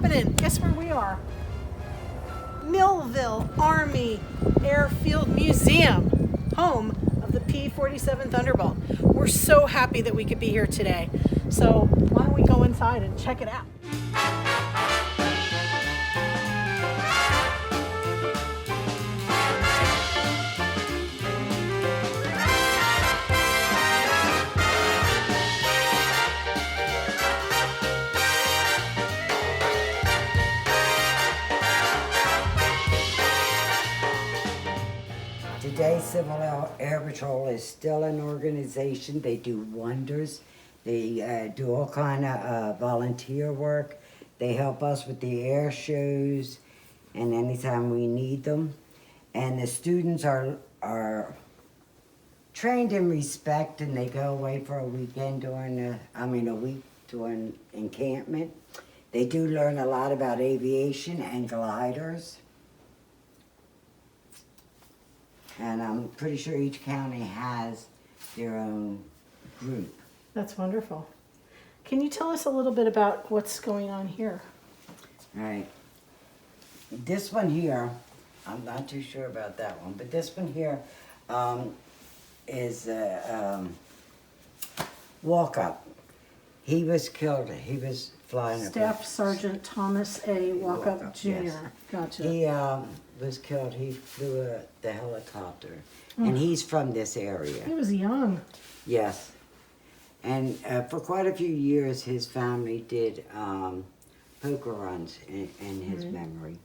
happening? Guess where we are? Millville Army Airfield Museum, home of the P-47 Thunderbolt. We're so happy that we could be here today. So why don't we go inside and check it out? Today, Civil Air Patrol is still an organization. They do wonders. They do all kind of volunteer work. They help us with the air shows and anytime we need them. And the students are trained in respect, and they go away for a weekend a week during encampment. They do learn a lot about aviation and gliders. And I'm pretty sure each county has their own group. That's wonderful. Can you tell us a little bit about what's going on here? All right. This one here, I'm not too sure about that one, but this one here is Walkup. He was killed. He was flying. Staff Sergeant Thomas A. Walkup Jr. Yes. Gotcha. He was killed. He flew the helicopter, and he's from this area. He was young. Yes. And for quite a few years, his family did poker runs in his memory.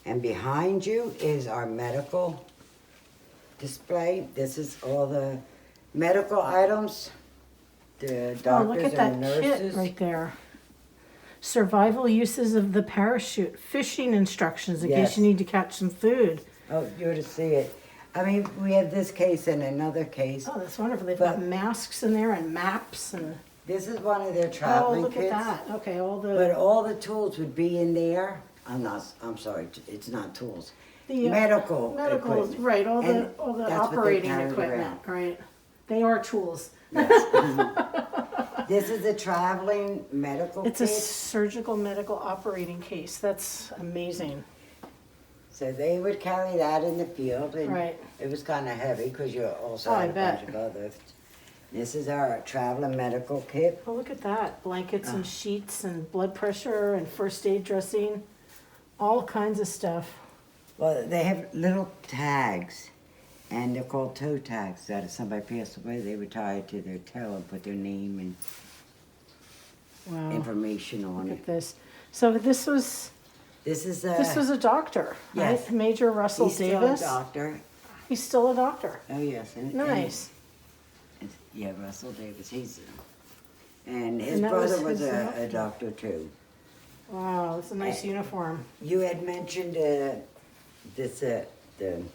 And behind you is our medical display. This is all the medical items, the doctors look at and that nurses. kit right there. Survival uses of the parachute, fishing instructions in Yes. case you need to catch some food. Oh, you ought to see it. I mean, we have this case and another case. Oh, that's wonderful. They've But- got masks in there and maps and. This is one of their Oh, traveling look kits. at that. Okay, all the. But all the tools would be in there. I'm sorry, it's not tools. The, medical medical, equipment. right? All the And all the that's what they operating carried equipment, around. right? They are tools. This is a traveling medical It's a kit. surgical medical operating case. That's amazing. So they would carry that in the field, and Right. it was kind of heavy because you also Oh, I had a bunch bet. of others. This is our traveling medical kit. Oh, look at that. Blankets Ah. and sheets and blood pressure and first aid dressing. All kinds of stuff. Well, they have little tags, and they're called toe tags. That if somebody passed away, they would tie it to their toe and put their name and Wow. information on Look it. at this. So this was This is a doctor, yes. right? Major Russell he's Davis. still a doctor. He's still a doctor. Oh yes, and, Nice. yeah, Russell Davis. And his And that brother was was his a doctor too. Wow, it's a nice uniform. You had mentioned the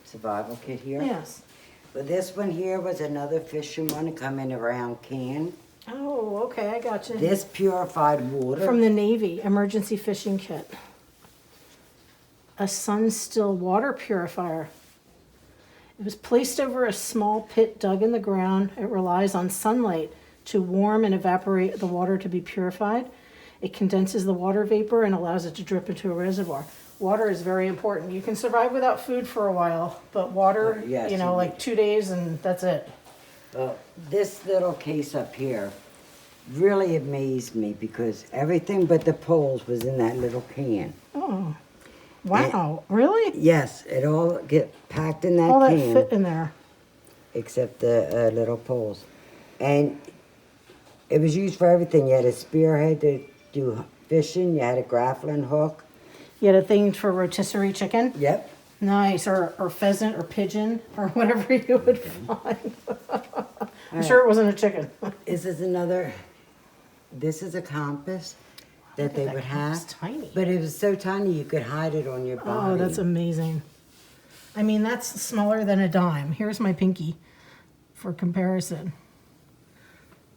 survival kit here. Yes. But this one here was another fishing one to come in a round can. Oh, okay, I got you. This purified water. From the Navy, emergency fishing kit. A Sunstill water purifier. It was placed over a small pit dug in the ground. It relies on sunlight to warm and evaporate the water to be purified. It condenses the water vapor and allows it to drip into a reservoir. Water is very important. You can survive without food for a while, but water, Yes, like 2 days and that's it. Well, this little case up here really amazed me because everything but the poles was in that little can. Oh, wow, really? Yes, it all get packed in that All that can. fit in there. Except the little poles. And it was used for everything. You had a spearhead to do fishing. You had a grappling hook. You had a thing for rotisserie chicken? Yep. Nice, or pheasant or pigeon or whatever you would find. I'm sure it wasn't a chicken. This is a compass that they would have. It's tiny. But it was so tiny you could hide it on your body. Oh, that's amazing. I mean, that's smaller than a dime. Here's my pinky for comparison.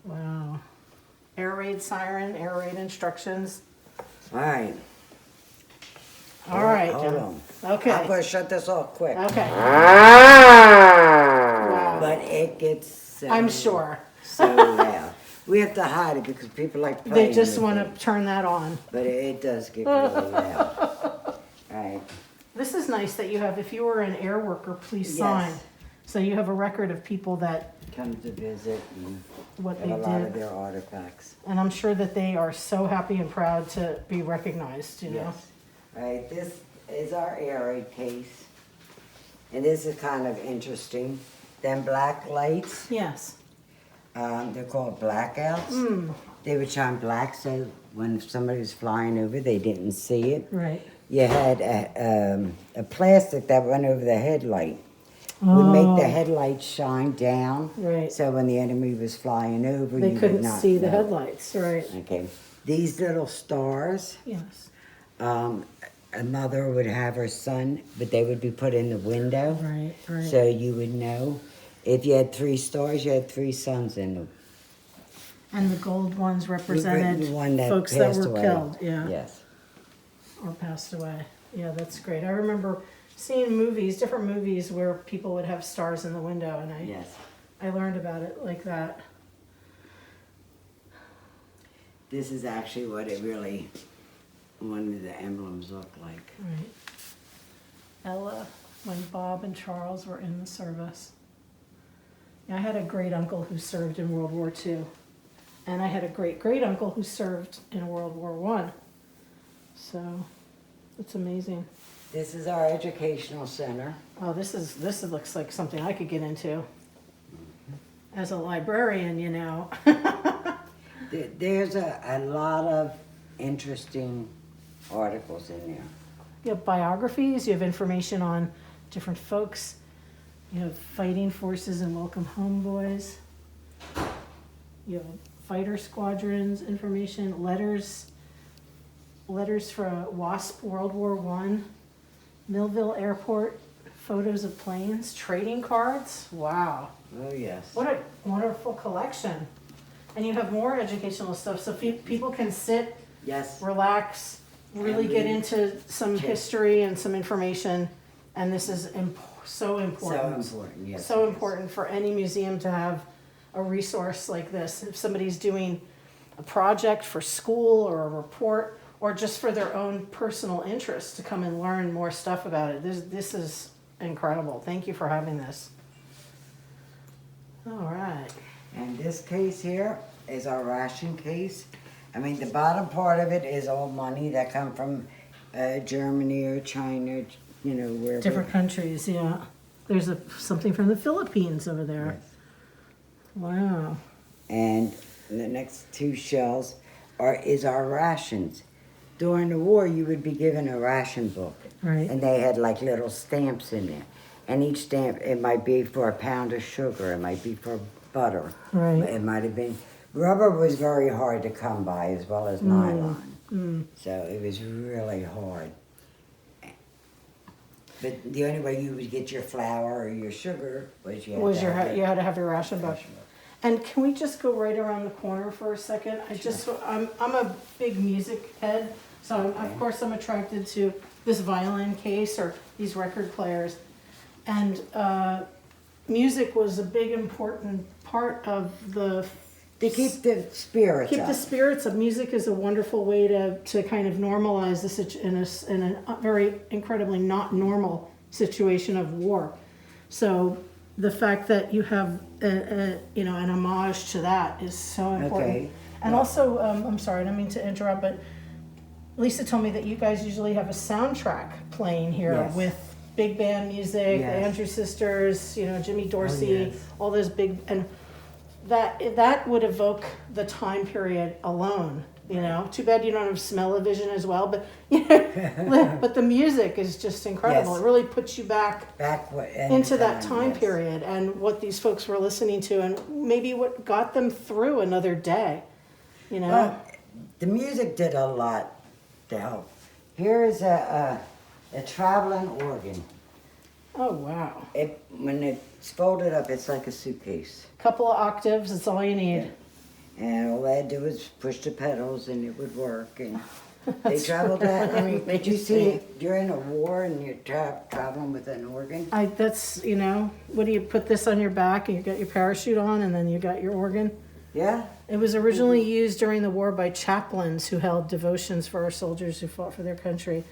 Wow. Air raid siren, air raid instructions. All right. All right, Hold Jen. on. Okay. I'm going to shut this off quick. Okay. Wow. But it gets so, I'm sure. so loud. We have to hide it because people like playing They just with want it. to turn that on. But it does get really loud. Right. This is nice that you have, if you were an air worker, please Yes. sign. So you have a record of people that, Come to visit and what have they a lot of did. their artifacts. And I'm sure that they are so happy and proud to be recognized, you know? Yes. Right, this is our area case. And this is kind of interesting. Them black lights, Yes. they're called blackouts. Mm, They would shine black so when somebody was flying over, they didn't see it. right. You had a plastic that went over the headlight. Would make the Oh, headlights shine down. Right. So when the enemy was flying over, They you couldn't would not see the know. headlights, right. Okay. These little stars, Yes. a mother would have her son, but they would be put in the window. Right, right. So you would know. If you had 3 stars, you had 3 sons in them. And the gold ones represented The one that folks that passed were away. killed, yeah, Yes. or passed away. Yeah, that's great. I remember seeing movies, different movies where people would have stars in the window, and Yes. I learned about it like that. This is actually what it really, one of the emblems look like. Right. Ella, when Bob and Charles were in the service. Yeah, I had a great uncle who served in World War II, and I had a great great uncle who served in World War I. So, it's amazing. This is our educational center. Oh, this looks like something I could get into. As a librarian, you know. There's a lot of interesting articles in there. You have biographies, you have information on different folks, you have fighting forces and welcome home boys, you have fighter squadrons information, letters for WASP World War I, Millville Airport, photos of planes, trading cards. Wow, Oh, yes. what a wonderful collection. And you have more educational stuff, so people can sit, Yes. relax, really And get read. into some Okay. history and some information, and this is so So important. important, yes. So it is. important for any museum to have a resource like this. If somebody's doing a project for school or a report, or just for their own personal interest to come and learn more stuff about it, this is incredible. Thank you for having this. All right. And this case here is our ration case. I mean, the bottom part of it is all money that come from Germany or China, you know, wherever. Different countries, yeah. There's something from the Philippines over there. Yes. Wow. And the next 2 shells is our rations. During the war, you would be given a ration book. Right. And they had like little stamps in there. And each stamp, it might be for a pound of sugar, it might be for butter. Right. It might have been, rubber was very hard to come by as well as nylon. So it was really hard. But the only way you would get your flour or your sugar was you had You had to have your ration book. And can we just go right around the corner for a second? I'm a big music head, so of course I'm attracted to this violin case or these record players. And music was a big important part of To keep the spirits keep up. the spirits up. Music is a wonderful way to kind of normalize the in a very incredibly not normal situation of war. So the fact that you have an homage to that is so important. Okay. And also, I'm sorry, I don't mean to interrupt, but Lisa told me that you guys usually have a soundtrack playing here Yes. with big band music, the Yes. Andrew Sisters, Jimmy Dorsey, yes. all those big, and that would evoke the time period alone. Too bad you don't have smell-o-vision as well, but but the music is just incredible. Yes. It really puts you back into that time yes. period and what these folks were listening to, and maybe what got them through another day. Well, the music did a lot to help. Here is a traveling organ. Oh wow! When it's folded up, it's like a suitcase. Couple of octaves, that's all you need. And all they had to do was push the pedals and it would work. And they That's traveled that. I mean, right. did you see it during a war and you're traveling with an organ? What do you put this on your back and you got your parachute on and then you got your organ? Yeah. It was originally used during the war by chaplains who held devotions for our soldiers who fought for their country.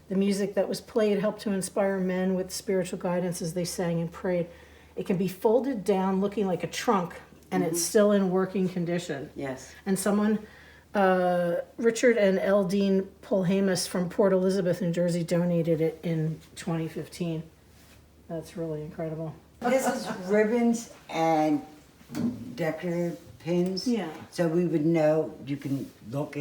The music that was played helped to inspire men with spiritual guidance as they sang and prayed. It can be folded down looking like a trunk, and it's still in working condition. Yes. And someone, Richard and L. Dean Polhamus from Port Elizabeth, New Jersey, donated it in 2015. That's really incredible. This is ribbons and decorative pins. Yeah. So we would know, you can look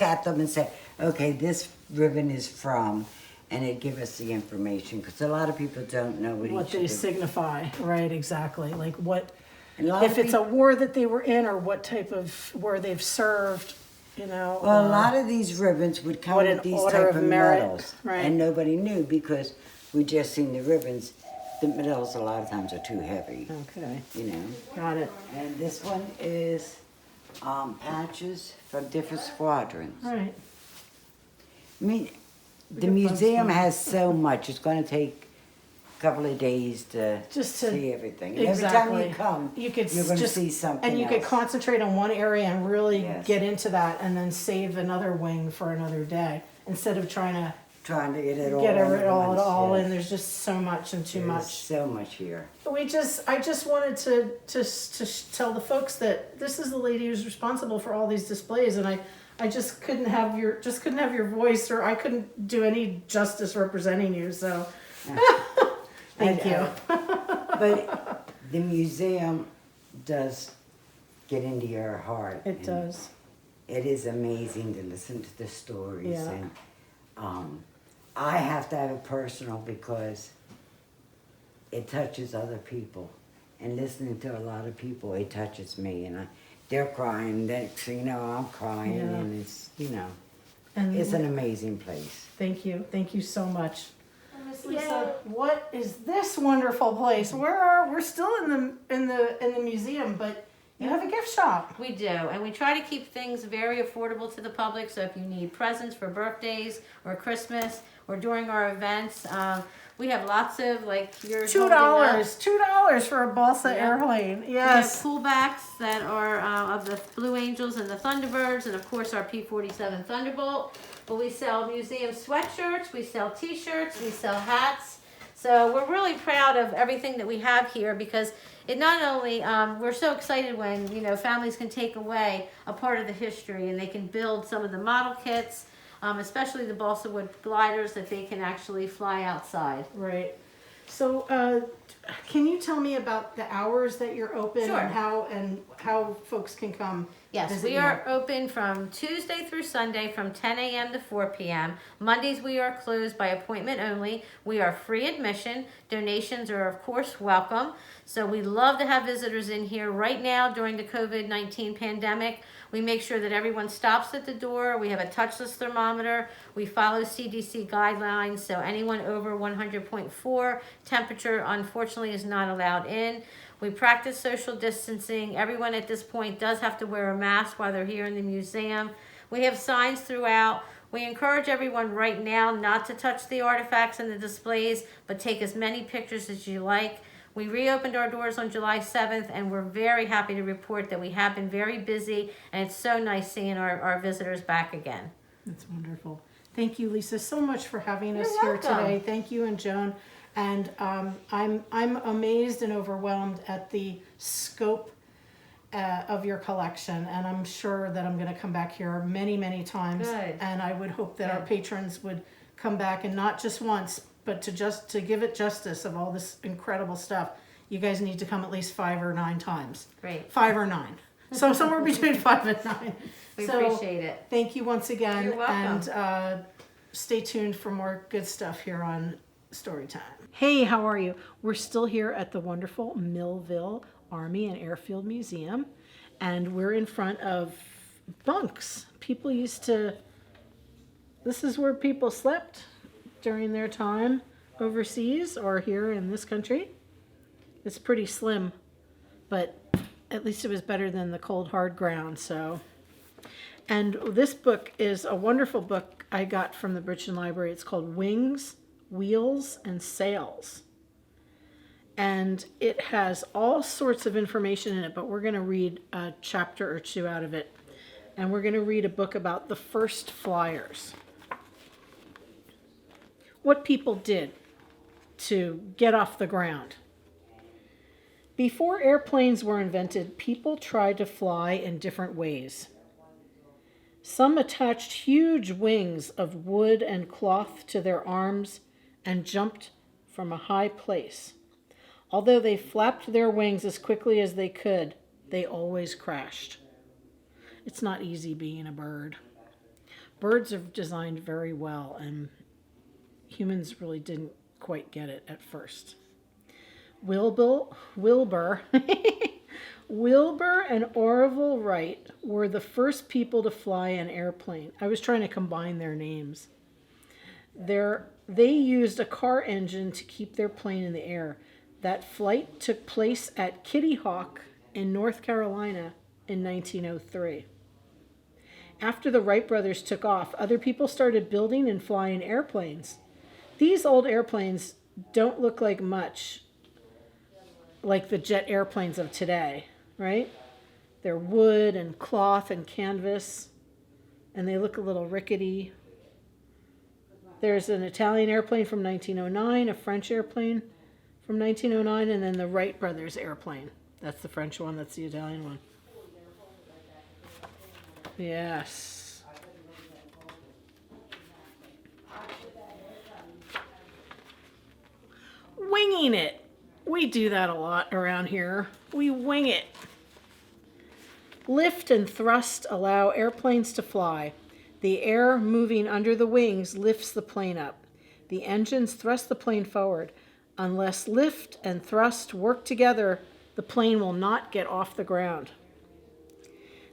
at them and say, okay, this ribbon is from, and it give us the information, because a lot of people don't know What each they of them. signify, right, exactly. Like what, And a lot if of it's a war that they were in or what type of war they've served, you know. Well, a lot of these ribbons would come What with an these order type of of merit, medals, right. and nobody knew because we just seen the ribbons. The medals a lot of times are too heavy, Okay, you know. got it. And this one is patches from different squadrons. All right. I mean, the get fun museum stuff. has so much. It's going to take a couple of days to Just to- see everything. And Exactly. every time you come, You could you're going to just see something and you else. could concentrate on one area and really Yes. get into that, and then save another wing for another day instead of trying to Trying to get it all get in it all once, all yes. in. There's just so much and too There's much. so much here. I just wanted to tell the folks that this is the lady who's responsible for all these displays, and I just couldn't have your voice, or I couldn't do any justice representing you. So, thank you. But the museum does get into your heart. It and does. It is amazing to listen to the stories, Yeah. and I have to have it personal because it touches other people. And listening to a lot of people, it touches me, and they're crying. Next thing you know, I'm crying, Yeah. and it's, you know, And it's an amazing place. thank you so much. Miss Lisa, Yay. what is this wonderful place? We're still in the museum, but you have a gift shop. We do, and we try to keep things very affordable to the public. So if you need presents for birthdays or Christmas or during our events, we have lots of, like, yours. $2 for a balsa Yeah. airplane. We have Yes. pool backs that are of the Blue Angels and the Thunderbirds, and of course our P-47 Thunderbolt. But we sell museum sweatshirts, we sell T-shirts, we sell hats. So we're really proud of everything that we have here, because it not only, we're so excited when, you know, families can take away a part of the history and they can build some of the model kits, especially the balsa wood gliders that they can actually fly outside. Right. So, can you tell me about the hours that you're open Sure. and how folks can come? Yes, visit we you? are open from Tuesday through Sunday from 10 a.m. to 4 p.m. Mondays we are closed by appointment only. We are free admission. Donations are of course welcome. So we love to have visitors in here. Right now during the COVID-19 pandemic, we make sure that everyone stops at the door. We have a touchless thermometer. We follow CDC guidelines, so anyone over 100.4 temperature unfortunately is not allowed in. We practice social distancing. Everyone at this point does have to wear a mask while they're here in the museum. We have signs throughout. We encourage everyone right now not to touch the artifacts and the displays, but take as many pictures as you like. We reopened our doors on July 7th, and we're very happy to report that we have been very busy, and it's so nice seeing our visitors back again. That's wonderful. Thank you, Lisa, so much for having us You're here welcome. today. Thank you and Joan. And I'm amazed and overwhelmed at the scope of your collection, and I'm sure that I'm going to come back here many, many times. Good. And I would hope that our Good. patrons would come back, and not just once, but to give it justice of all this incredible stuff. You guys need to come at least 5 or 9 times. Great. 5 or 9. So somewhere between 5 and 9. We So, appreciate it. Thank you once again. You're welcome. And stay tuned for more good stuff here on Storytime. Hey, how are you? We're still here at the wonderful Millville Army and Airfield Museum, and we're in front of bunks. People used to, this is where people slept during their time overseas or here in this country. It's pretty slim, but at least it was better than the cold hard ground. So, and this book is a wonderful book I got from the Bridgeton Library. It's called Wings, Wheels, and Sails. And it has all sorts of information in it, but we're going to read a chapter or two out of it. And we're going to read a book about the first flyers. What people did to get off the ground. Before airplanes were invented, people tried to fly in different ways. Some attached huge wings of wood and cloth to their arms and jumped from a high place. Although they flapped their wings as quickly as they could, they always crashed. It's not easy being a bird. Birds are designed very well, and humans really didn't quite get it at first. Wilbur and Orville Wright were the first people to fly an airplane. I was trying to combine their names. They used a car engine to keep their plane in the air. That flight took place at Kitty Hawk in North Carolina in 1903. After the Wright brothers took off, other people started building and flying airplanes. These old airplanes don't look like much like the jet airplanes of today, right? They're wood and cloth and canvas, and they look a little rickety. There's an Italian airplane from 1909, a French airplane from 1909, and then the Wright brothers airplane. That's the French one, that's the Italian one. Yes. Winging it. We do that a lot around here. We wing it. Lift and thrust allow airplanes to fly. The air moving under the wings lifts the plane up. The engines thrust the plane forward. Unless lift and thrust work together, the plane will not get off the ground.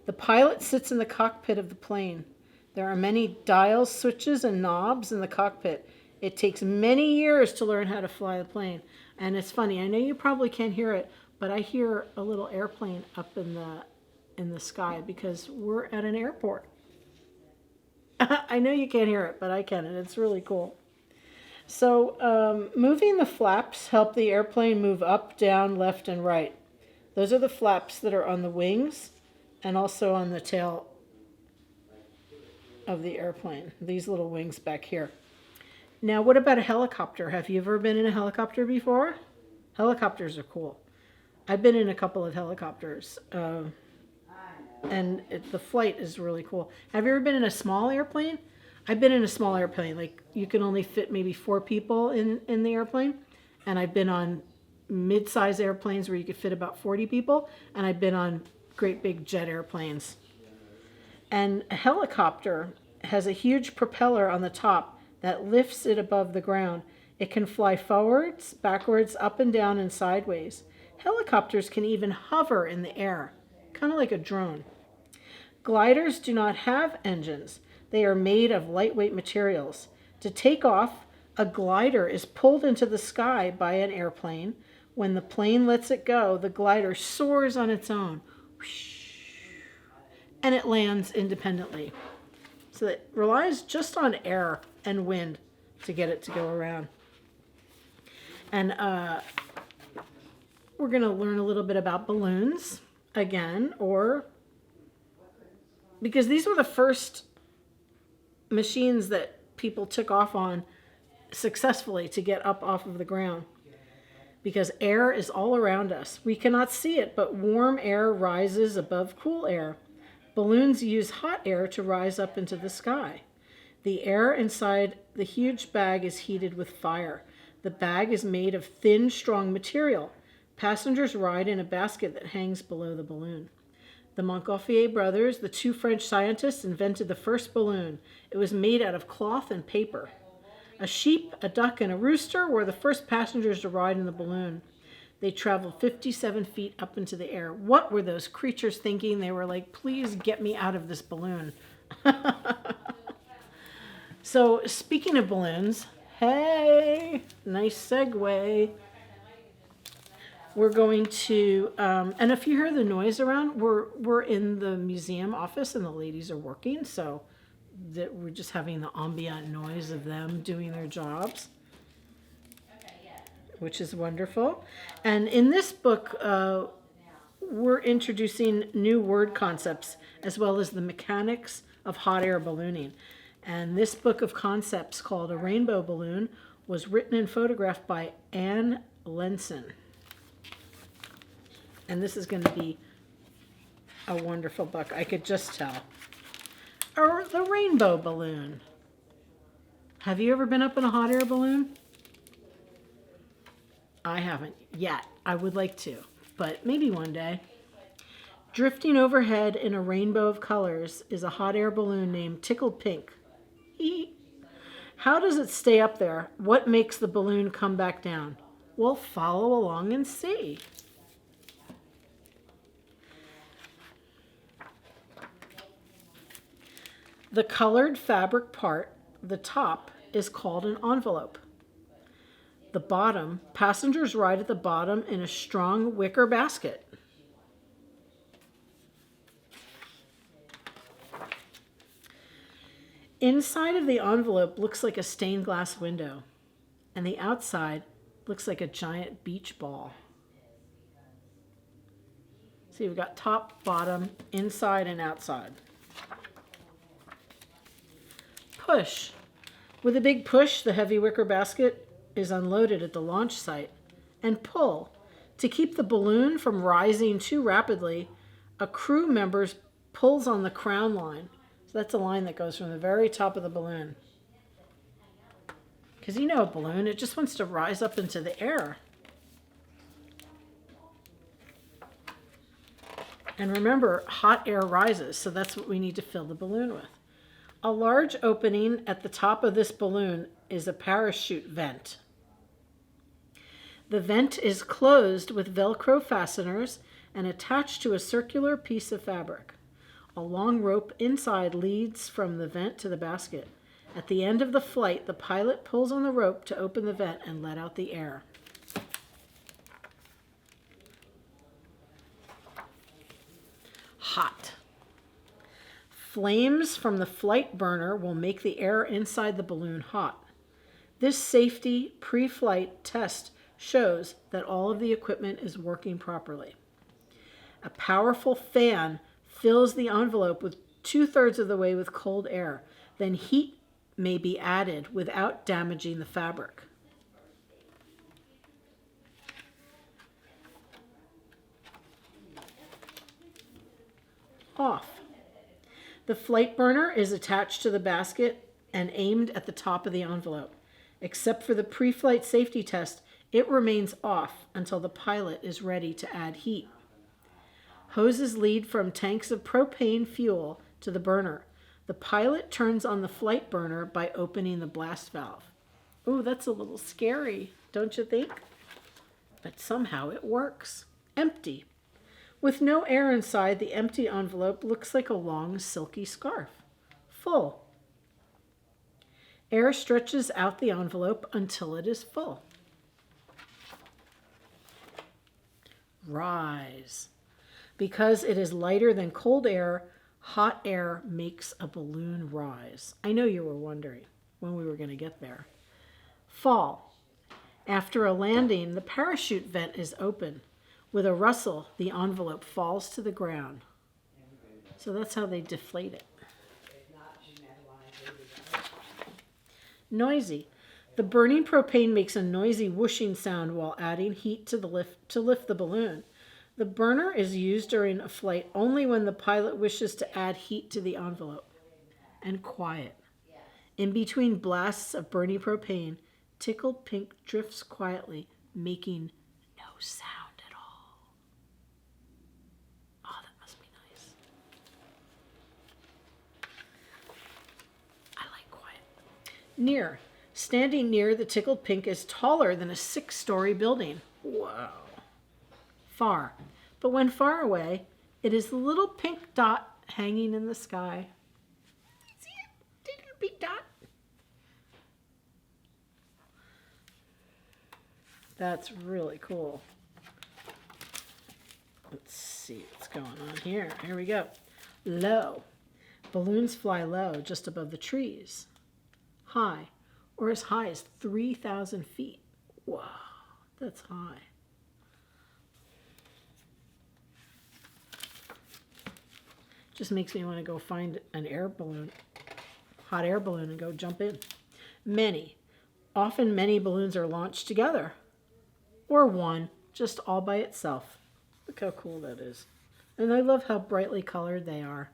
The pilot sits in the cockpit of the plane. There are many dials, switches, and knobs in the cockpit. It takes many years to learn how to fly the plane. And it's funny, I know you probably can't hear it, but I hear a little airplane up in the sky because we're at an airport. I know you can't hear it, but I can, and it's really cool. So moving the flaps help the airplane move up, down, left, and right. Those are the flaps that are on the wings and also on the tail of the airplane, these little wings back here. Now, what about a helicopter? Have you ever been in a helicopter before? Helicopters are cool. I've been in a couple of helicopters, and the flight is really cool. Have you ever been in a small airplane? I've been in a small airplane. Like, you can only fit maybe 4 people in the airplane. And I've been on mid-size airplanes where you could fit about 40 people. And I've been on great big jet airplanes. And a helicopter has a huge propeller on the top that lifts it above the ground. It can fly forwards, backwards, up and down, and sideways. Helicopters can even hover in the air, kind of like a drone. Gliders do not have engines. They are made of lightweight materials. To take off, a glider is pulled into the sky by an airplane. When the plane lets it go, the glider soars on its own, and it lands independently. So it relies just on air and wind to get it to go around. And we're going to learn a little bit about balloons again, because these were the first machines that people took off on successfully to get up off of the ground. Because air is all around us. We cannot see it, but warm air rises above cool air. Balloons use hot air to rise up into the sky. The air inside the huge bag is heated with fire. The bag is made of thin, strong material. Passengers ride in a basket that hangs below the balloon. The Montgolfier brothers, the 2 French scientists, invented the first balloon. It was made out of cloth and paper. A sheep, a duck, and a rooster were the first passengers to ride in the balloon. They traveled 57 feet up into the air. What were those creatures thinking? They were like, please get me out of this balloon. So, speaking of balloons, hey, nice segue. We're going to, and if you hear the noise around, we're in the museum office and the ladies are working, so that we're just having the ambient noise of them doing their jobs. which is wonderful. And in this book, we're introducing new word concepts as well as the mechanics of hot air ballooning. And this book of concepts, called A Rainbow Balloon, was written and photographed by Anne Lenson. And this is going to be a wonderful book. I could just tell. Or the rainbow balloon. Have you ever been up in a hot air balloon? I haven't yet. I would like to, but maybe one day. Drifting overhead in a rainbow of colors is a hot air balloon named Tickled Pink. How does it stay up there? What makes the balloon come back down? Well, follow along and see. The colored fabric part, the top, is called an envelope. The bottom, passengers ride at the bottom in a strong wicker basket. Inside of the envelope looks like a stained glass window, and the outside looks like a giant beach ball. So you've got top, bottom, inside, and outside. Push. With a big push, the heavy wicker basket is unloaded at the launch site. And pull. To keep the balloon from rising too rapidly, a crew member pulls on the crown line. So that's a line that goes from the very top of the balloon. Because you know a balloon, it just wants to rise up into the air. And remember, hot air rises, so that's what we need to fill the balloon with. A large opening at the top of this balloon is a parachute vent. The vent is closed with Velcro fasteners and attached to a circular piece of fabric. A long rope inside leads from the vent to the basket. At the end of the flight, the pilot pulls on the rope to open the vent and let out the air. Hot. Flames from the flight burner will make the air inside the balloon hot. This safety pre-flight test shows that all of the equipment is working properly. A powerful fan fills the envelope with 2/3 of the way with cold air. Then heat may be added without damaging the fabric. Off. The flight burner is attached to the basket and aimed at the top of the envelope. Except for the pre-flight safety test, it remains off until the pilot is ready to add heat. Hoses lead from tanks of propane fuel to the burner. The pilot turns on the flight burner by opening the blast valve. Oh, that's a little scary, don't you think? But somehow it works. Empty. With no air inside, the empty envelope looks like a long, silky scarf. Full. Air stretches out the envelope until it is full. Rise. Because it is lighter than cold air, hot air makes a balloon rise. I know you were wondering when we were going to get there. Fall. After a landing, the parachute vent is open. With a rustle, the envelope falls to the ground. So that's how they deflate it. Noisy. The burning propane makes a noisy whooshing sound while adding heat to lift the balloon. The burner is used during a flight only when the pilot wishes to add heat to the envelope. And quiet. In between blasts of burning propane, Tickled Pink drifts quietly, making no sound at all. Oh, that must be nice. I like quiet. Near. Standing near the Tickled Pink is taller than a 6-story building. Wow. Far. But when far away, it is the little pink dot hanging in the sky. See it? Little pink dot. That's really cool. Let's see what's going on here. Here we go. Low. Balloons fly low, just above the trees. High, or as high as 3,000 feet. Whoa, That's high. Just makes me want to go find an air balloon, hot air balloon, and go jump in. Often many balloons are launched together, or one, just all by itself. Look how cool that is. And I love how brightly colored they are.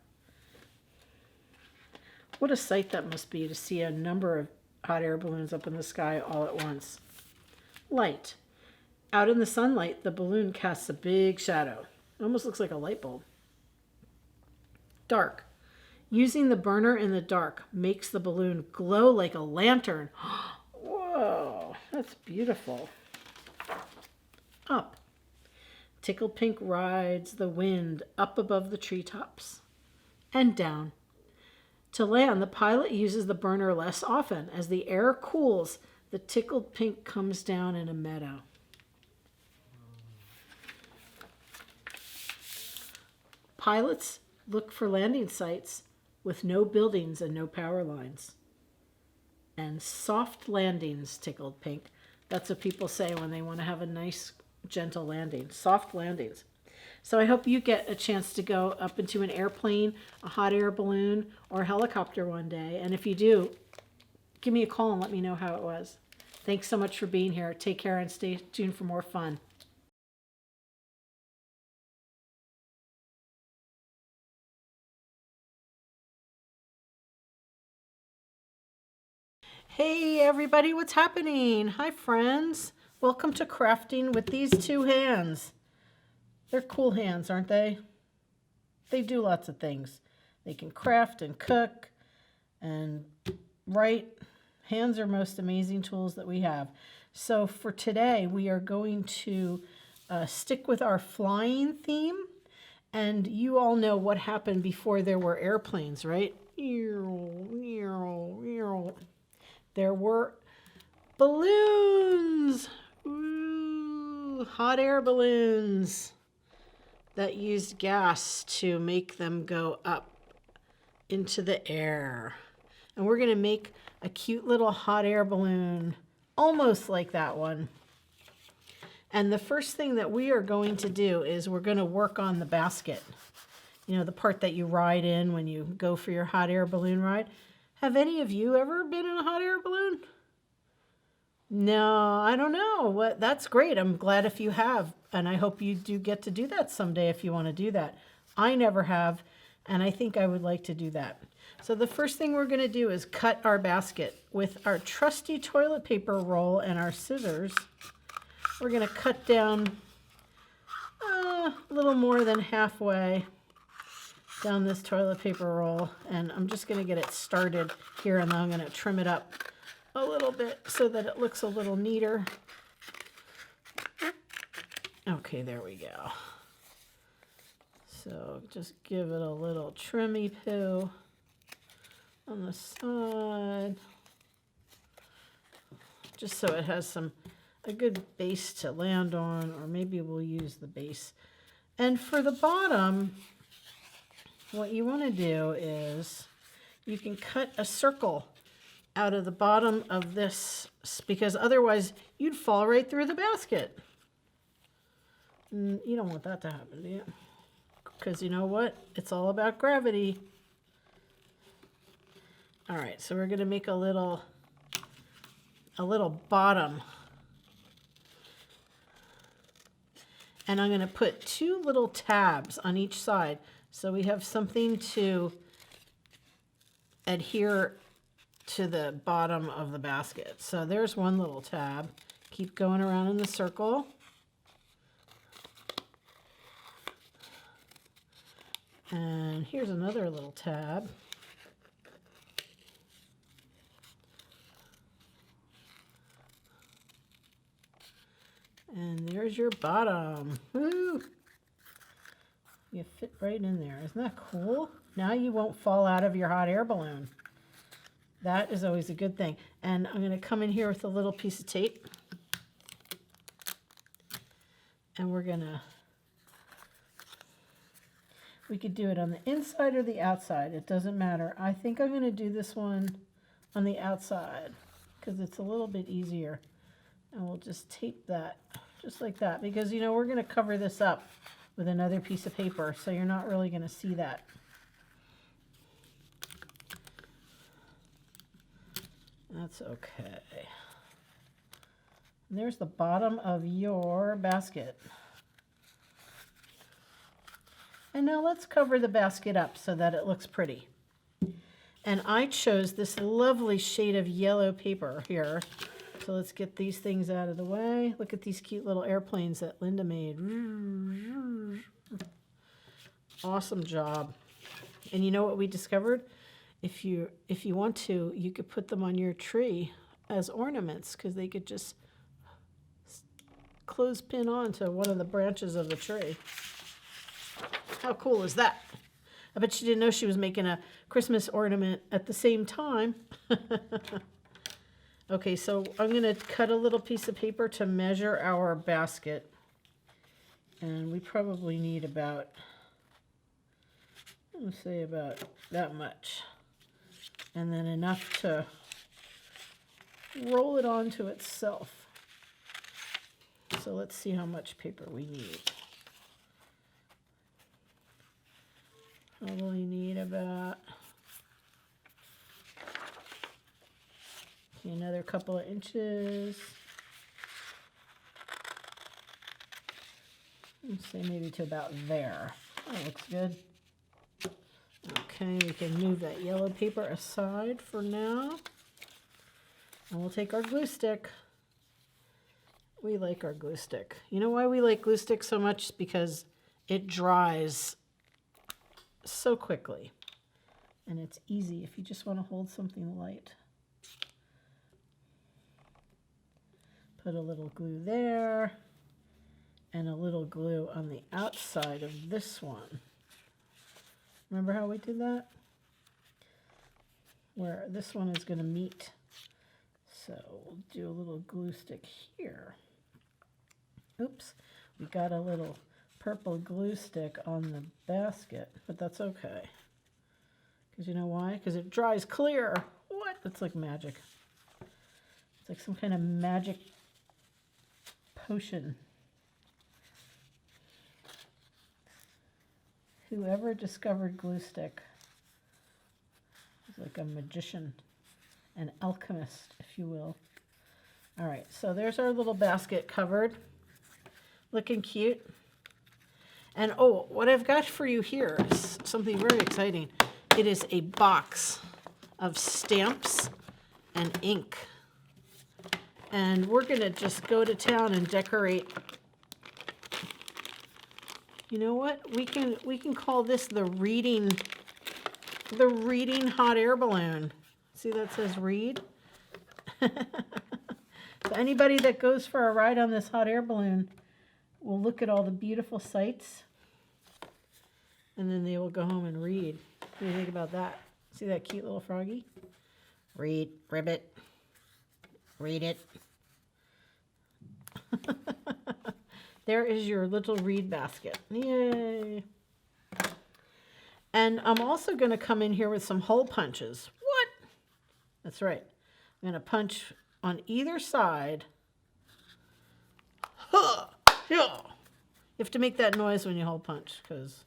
What a sight that must be to see a number of hot air balloons up in the sky all at once. Light. Out in the sunlight, the balloon casts a big shadow. It almost looks like a light bulb. Dark. Using the burner in the dark makes the balloon glow like a lantern. Whoa, that's beautiful. Up. Tickled Pink rides the wind up above the treetops. And down. To land, the pilot uses the burner less often. As the air cools, the Tickled Pink comes down in a meadow. Pilots look for landing sites with no buildings and no power lines. And soft landings, Tickled Pink. That's what people say when they want to have a nice, gentle landing. Soft landings. So I hope you get a chance to go up into an airplane, a hot air balloon, or a helicopter one day. And if you do, give me a call and let me know how it was. Thanks so much for being here. Take care and stay tuned for more fun. Hey everybody, what's happening? Hi friends. Welcome to Crafting with These Two Hands. They're cool hands, aren't they? They do lots of things. They can craft and cook and write. Hands are most amazing tools that we have. So for today, we are going to stick with our flying theme. And you all know what happened before there were airplanes, right? There were balloons. Ooh, hot air balloons that used gas to make them go up into the air. And we're going to make a cute little hot air balloon, almost like that one. And the first thing that we are going to do is we're going to work on the basket. You know, the part that you ride in when you go for your hot air balloon ride. Have any of you ever been in a hot air balloon? No, I don't know. That's great. I'm glad if you have. And I hope you do get to do that someday if you want to do that. I never have, and I think I would like to do that. So the first thing we're going to do is cut our basket with our trusty toilet paper roll and our scissors. We're going to cut down a little more than halfway down this toilet paper roll, and I'm just going to get it started here, and then I'm going to trim it up a little bit so that it looks a little neater. Okay, there we go. So just give it a little trimmy poo on the side, just so it has a good base to land on, or maybe we'll use the base. And for the bottom, what you want to do is you can cut a circle out of the bottom of this, because otherwise you'd fall right through the basket. And you don't want that to happen, do you? Because you know what? It's all about gravity. All right, so we're going to make a little bottom. And I'm going to put 2 little tabs on each side so we have something to adhere to the bottom of the basket. So there's one little tab. Keep going around in the circle. And here's another little tab. And there's your bottom. Woo! You fit right in there. Isn't that cool? Now you won't fall out of your hot air balloon. That is always a good thing. And I'm going to come in here with a little piece of tape. And we could do it on the inside or the outside. It doesn't matter. I think I'm going to do this one on the outside because it's a little bit easier And we'll just tape that just like that, because you know we're going to cover this up with another piece of paper, so you're not really going to see that. That's okay. And there's the bottom of your basket. And now let's cover the basket up so that it looks pretty. And I chose this lovely shade of yellow paper here. So let's get these things out of the way. Look at these cute little airplanes that Linda made. Awesome job. And you know what we discovered? If you want to, you could put them on your tree as ornaments, because they could just clothespin onto one of the branches of the tree. How cool is that? I bet she didn't know she was making a Christmas ornament at the same time. Okay, so I'm going to cut a little piece of paper to measure our basket. And we probably need about, let's say about that much. And then enough to roll it onto itself. So let's see how much paper we need. Probably need about another couple of inches. Let's say maybe to about there. That looks good. Okay, we can move that yellow paper aside for now. And we'll take our glue stick. We like our glue stick. You know why we like glue stick so much? Because it dries so quickly. And it's easy if you just want to hold something light. Put a little glue there. And a little glue on the outside of this one. Remember how we did that? Where this one is going to meet. So we'll do a little glue stick here. Oops, we got a little purple glue stick on the basket, but that's okay. Because you know why? Because it dries clear. What? That's like magic. It's like some kind of magic potion. Whoever discovered glue stick is like a magician, an alchemist, if you will. All right, so there's our little basket covered. Looking cute. And oh, what I've got for you here is something very exciting. It is a box of stamps and ink. And we're gonna just go to town and decorate. You know what? We can call this the reading hot air balloon. See that says read? So anybody that goes for a ride on this hot air balloon will look at all the beautiful sights, and then they will go home and read. What do you think about that? See that cute little froggy? Read, ribbit, read it. There is your little read basket. Yay. And I'm also going to come in here with some hole punches. What? That's right. I'm going to punch on either side. Huh. Yeah. You have to make that noise when you hole punch because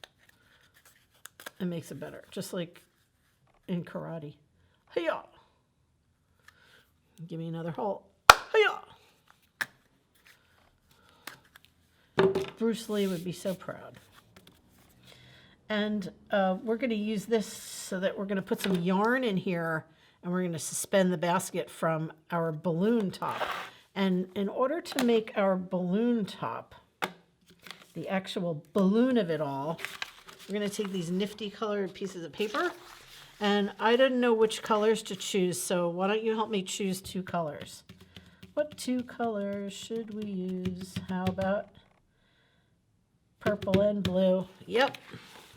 it makes it better. Just like in karate. Hiya. Give me another hole. Hiya. Bruce Lee would be so proud. And we're going to use this so that we're going to put some yarn in here and we're going to suspend the basket from our balloon top. And in order to make our balloon top, the actual balloon of it all, we're going to take these nifty colored pieces of paper. And I didn't know which colors to choose, so why don't you help me choose 2 colors? What 2 colors should we use? How about purple and blue? Yep.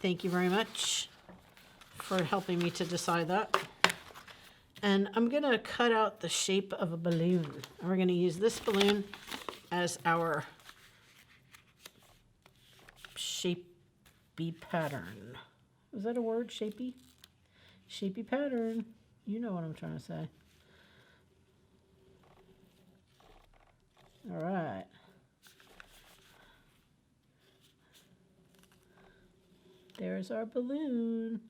Thank you very much for helping me to decide that. And I'm going to cut out the shape of a balloon. And we're going to use this balloon as our shapey pattern. Is that a word, shapey? Shapey pattern. You know what I'm trying to say. All right. There's our balloon.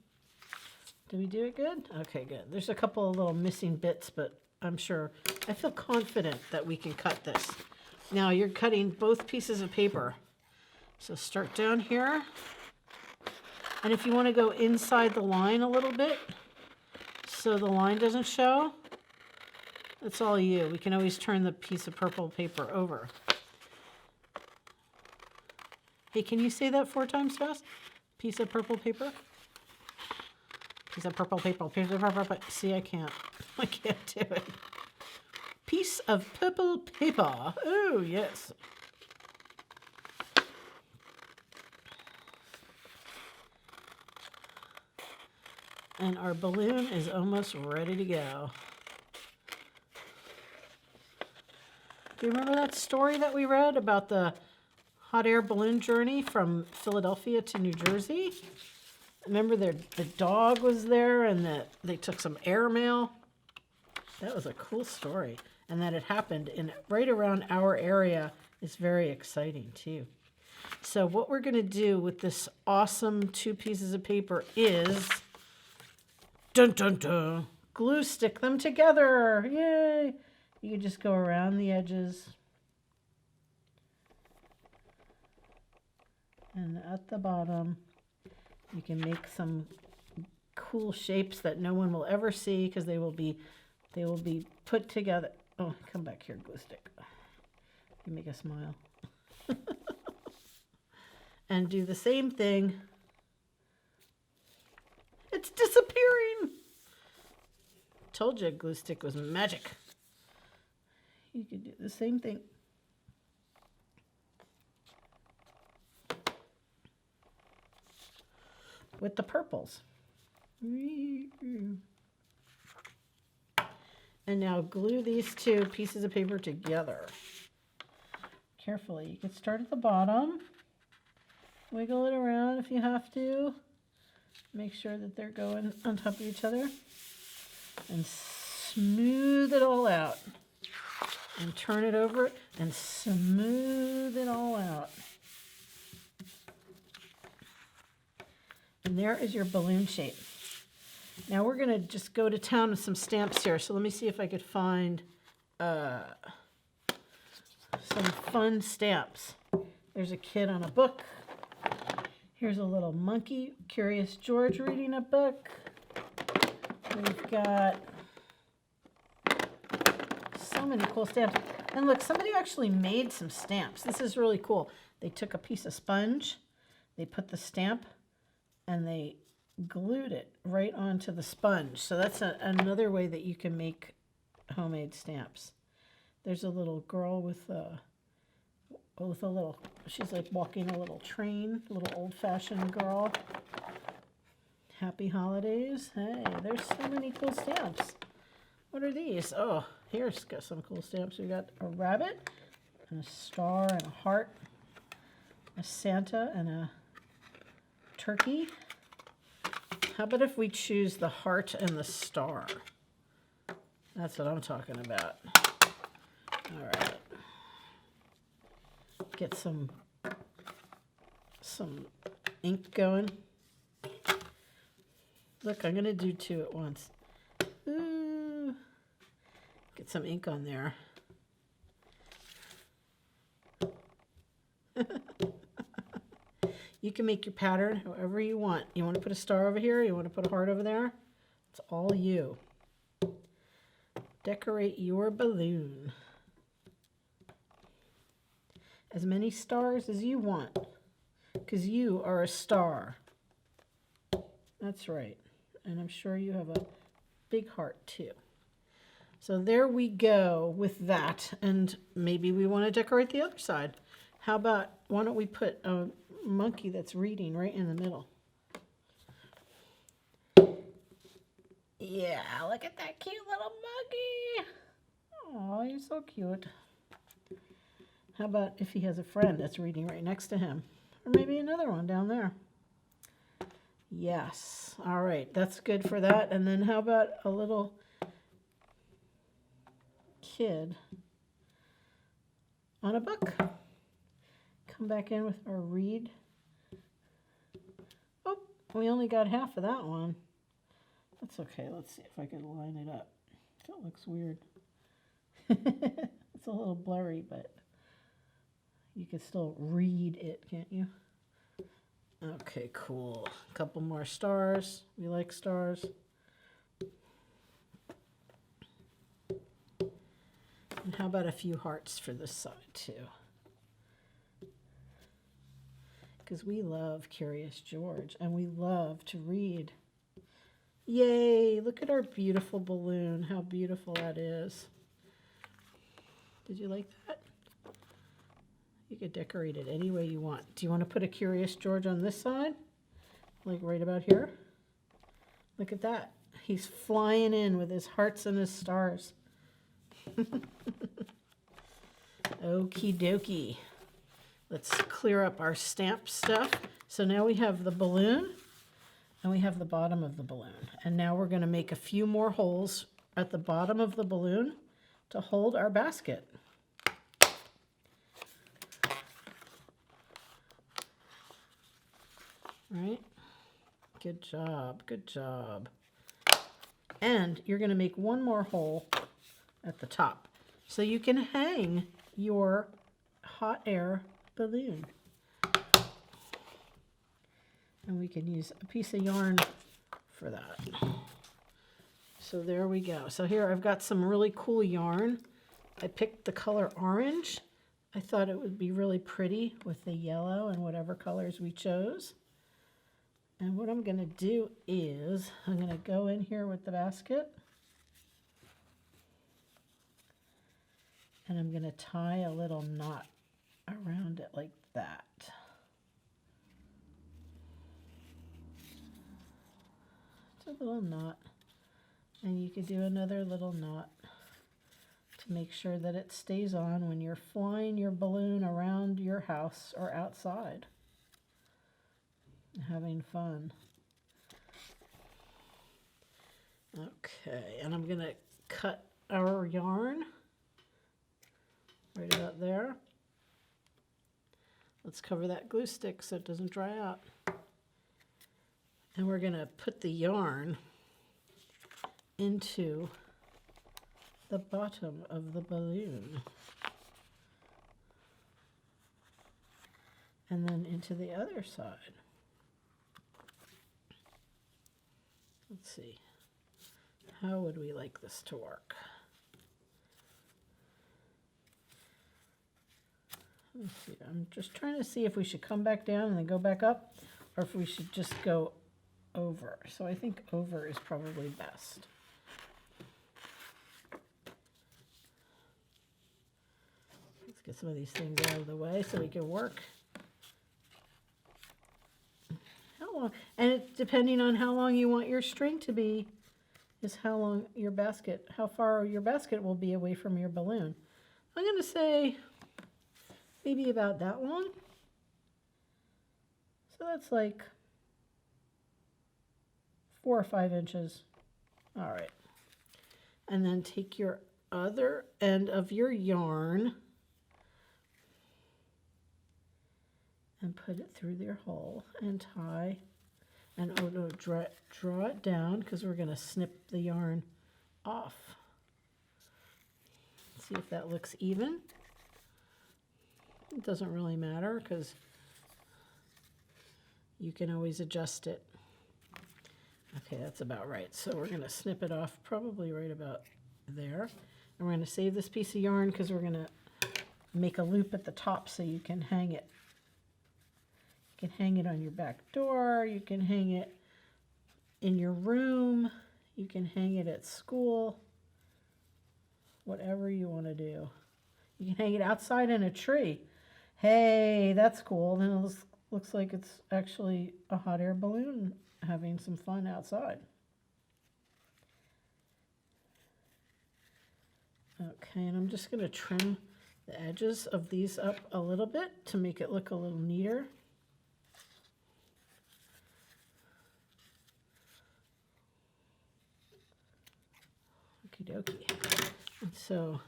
Did we do it good? Okay, good. There's a couple of little missing bits, but I feel confident that we can cut this. Now you're cutting both pieces of paper. So start down here. And if you want to go inside the line a little bit, so the line doesn't show, that's all you. We can always turn the piece of purple paper over. Hey, can you say that 4 times fast? Piece of purple paper? Piece of purple paper, piece of purple paper. See, I can't do it. Piece of purple paper. Oh, yes. And our balloon is almost ready to go. Do you remember that story that we read about the hot air balloon journey from Philadelphia to New Jersey? Remember the dog was there and they took some airmail? That was a cool story. And that it happened right around our area is very exciting too. So what we're going to do with this awesome 2 pieces of paper is, dun dun dun, glue stick them together. Yay! You can just go around the edges. And at the bottom, you can make some cool shapes that no one will ever see because they will be put together. Oh, come back here, glue stick. You make a smile. And do the same thing. It's disappearing. Told you glue stick was magic. You could do the same thing. With the purples. And now glue these 2 pieces of paper together. Carefully. You can start at the bottom. Wiggle it around if you have to. Make sure that they're going on top of each other. And smooth it all out. And turn it over and smooth it all out. And there is your balloon shape. Now we're going to just go to town with some stamps here. So let me see if I could find some fun stamps. There's a kid on a book. Here's a little monkey, Curious George, reading a book. We've got so many cool stamps. And look, somebody actually made some stamps. This is really cool. They took a piece of sponge, they put the stamp, and they glued it right onto the sponge. So that's another way that you can make homemade stamps. There's a little girl with a little, she's like walking a little train, a little old-fashioned girl. Happy holidays. Hey, there's so many cool stamps. What are these? Oh, here's got some cool stamps. We got a rabbit and a star and a heart, a Santa and a turkey. How about if we choose the heart and the star? That's what I'm talking about. All right. Get some ink going. Look, I'm going to do 2 at once. Ooh. Get some ink on there. You can make your pattern however you want. You want to put a star over here? You want to put a heart over there? It's all you. Decorate your balloon. As many stars as you want, because you are a star. That's right. And I'm sure you have a big heart too. So there we go with that. And maybe we want to decorate the other side. How about, why don't we put a monkey that's reading right in the middle? Yeah, look at that cute little monkey. Oh, you're so cute. How about if he has a friend that's reading right next to him? Or maybe another one down there. Yes. All right, that's good for that. And then how about a little kid on a book. Come back in with our reed. Oh, we only got half of that one. That's okay. Let's see if I can line it up. That looks weird. It's a little blurry, but you can still read it, can't you? Okay, cool. A couple more stars. We like stars. And how about a few hearts for this side too? Because we love Curious George and we love to read. Yay, look at our beautiful balloon. How beautiful that is. Did you like that? You could decorate it any way you want. Do you want to put a Curious George on this side? Like right about here? Look at that. He's flying in with his hearts and his stars. Okie dokie. Let's clear up our stamp stuff. So now we have the balloon and we have the bottom of the balloon. And now we're going to make a few more holes at the bottom of the balloon to hold our basket. Right? Good job, good job. And you're going to make one more hole at the top so you can hang your hot air balloon. And we can use a piece of yarn for that. So there we go. So here I've got some really cool yarn. I picked the color orange. I thought it would be really pretty with the yellow and whatever colors we chose. And what I'm going to do is I'm going to go in here with the basket. And I'm going to tie a little knot around it like that. Just a little knot. And you could do another little knot to make sure that it stays on when you're flying your balloon around your house or outside. Having fun. Okay, and I'm going to cut our yarn right about there. Let's cover that glue stick so it doesn't dry out. And we're going to put the yarn into the bottom of the balloon. And then into the other side. Let's see. How would we like this to work? Let's see. I'm just trying to see if we should come back down and then go back up, or if we should just go over. So I think over is probably best. Let's get some of these things out of the way so we can work. How long? And it, depending on how long you want your string to be, is how long your basket, how far your basket will be away from your balloon. I'm going to say maybe about that long. So that's like 4 or 5 inches. All right. And then take your other end of your yarn and put it through your hole and tie. And oh no, draw it down because we're going to snip the yarn off. See if that looks even. It doesn't really matter because you can always adjust it. Okay, that's about right. So we're going to snip it off probably right about there. And we're going to save this piece of yarn because we're going to make a loop at the top so you can hang it. You can hang it on your back door. You can hang it in your room. You can hang it at school. Whatever you want to do. You can hang it outside in a tree. Hey, that's cool. Then it looks like it's actually a hot air balloon having some fun outside. Okay, and I'm just going to trim the edges of these up a little bit to make it look a little neater. Okie dokie. And so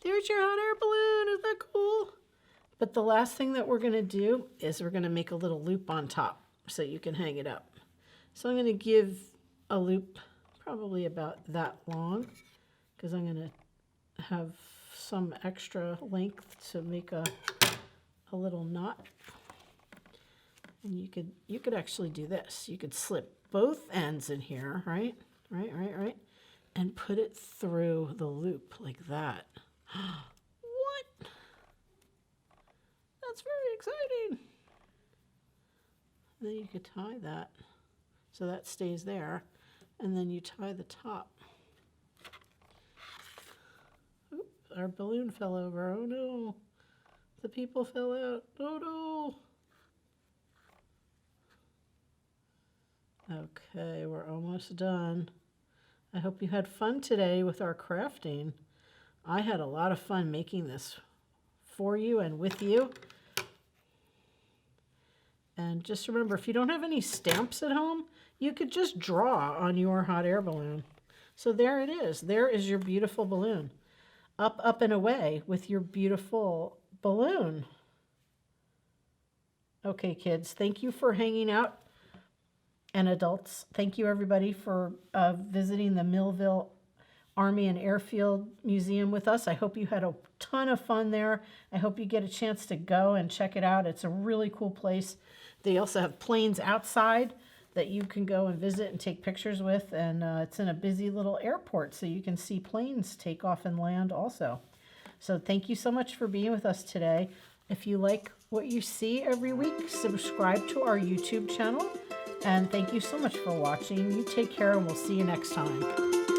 there's your hot air balloon. Isn't that cool? But the last thing that we're going to do is we're going to make a little loop on top so you can hang it up. So I'm going to give a loop probably about that long because I'm going to have some extra length to make a little knot. And you could actually do this. You could slip both ends in here, right? Right. And put it through the loop like that. What? That's very exciting. Then you could tie that so that stays there. And then you tie the top. Oop, our balloon fell over. Oh no. The people fell out. Oh no. Okay, we're almost done. I hope you had fun today with our crafting. I had a lot of fun making this for you and with you. And just remember, if you don't have any stamps at home, you could just draw on your hot air balloon. So there it is. There is your beautiful balloon. Up, up, and away with your beautiful balloon. Okay, kids, thank you for hanging out. And adults, thank you everybody for visiting the Millville Army and Airfield Museum with us. I hope you had a ton of fun there. I hope you get a chance to go and check it out. It's a really cool place. They also have planes outside that you can go and visit and take pictures with. And it's in a busy little airport, so you can see planes take off and land also. So thank you so much for being with us today. If you like what you see every week, subscribe to our YouTube channel. And thank you so much for watching. You take care and we'll see you next time.